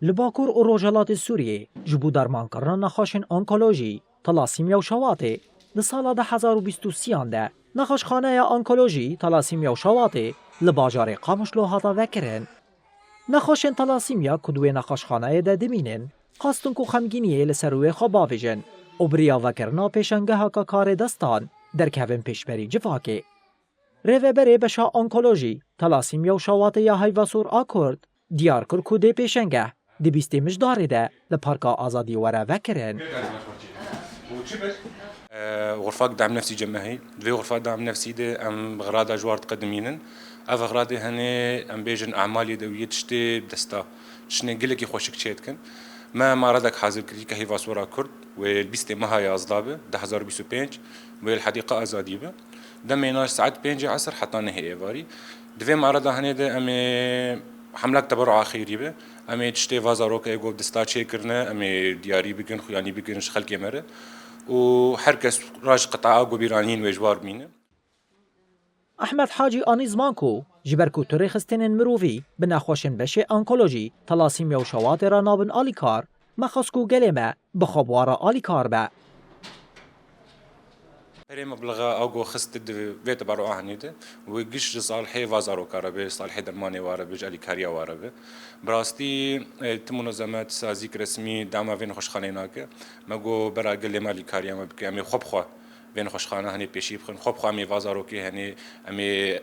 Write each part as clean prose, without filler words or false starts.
لباکور و روجالات سوریه جبو درمان کردن نخاشن آنکولوژی تلاسیمیا و شواطه لسال 2023 ده نخاشخانه آنکولوژی تلاسیمیا و شواطه لباجار قامشلو هاتا وکرن. نخاشن تلاسیمیا کدوی نخاشخانه ده دمینن خواستن کو خمگینیه لسروی خواباویجن و بریا وکرنا پیشنگه ها که کار دستان در کوین پیشبری جفاکه. ریوبری بشا آنکولوژی تلاسیمیا و شواطه یا هیواسور آکورد دیار کر کده پیشنگه دی بیستی مجداره ده لپارکا آزادی وره وکرن. غرفات دعم نفسي جماهي دوي غرفات دعم نفسي ده ام غراض جوار تقدمينن اف غراض هني ام بيجن اعمالي دوية تشتي بدستا شنو قلك يخوشك تشيتكن ما معرضك حاضر كريكا هي فاسورا كرد والبيستي ما هي ازلابه 2025 والحديقه ازاديبه دميناش ساعات 5 عصر حتى نهي ايفاري دوي معرض هني ده ام حملات تبرع خيري به ام تشتي فازاروك ايغو بدستا تشيكرنا ام دياري بكن خياني بكن شخل كاميرا وحركس راج قطاع قبيرانين وجوار مين احمد حاجی آنیزمانکو جبرکو تاریخستین مروفی بناخوشن بشه آنکولوژی تلاسیمیا و شواطه را نابن آلیکار مخصکو گلمه بخوابوارا آلیکار به. هري مبلغ اوغو خست بيت برو اهنيده وقش صالحي وازارو كاربي صالحي درماني واربي جالي كاريا واربي براستي تمنظمات سازيك رسمي دعما فين خوشخانيناك ماغو برا قال مالي كاريا ما بكي امي خبخه بين خوشخانه هني بيشي بخن خبخه امي وازارو كي هني امي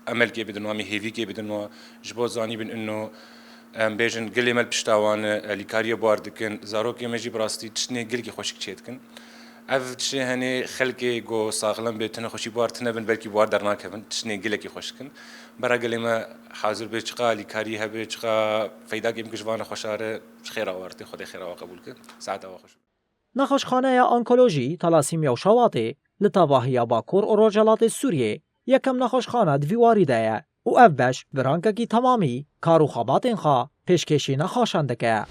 امل كي بدن امي هيفي كي بدن جبو زاني بن انه بيجن قال مال بشتاوان الكاريا باردكن زاروكي ماجي براستي تشني قلكي خوشك تشيتكن اف تشي هني خلكي جو ساغلم بيتنا خوشي بار تنبن بلكي بار درنا كفن تشني قلكي خوشكن برا قلما حاضر بيشقا لكاريها بيشقا فايدا يمكن جوانا خوشاره خير اوارتي خدي خير قبولك ساعات خوش نخاشخانه آنکولوژی تلاسیمیا و شواطه لطواهی باکور و روجالات سوریه یکم نخاشخانه دویواری ده و اف بش برانکه کی تمامی کارو خوابات انخوا پیشکشی نخاشنده که.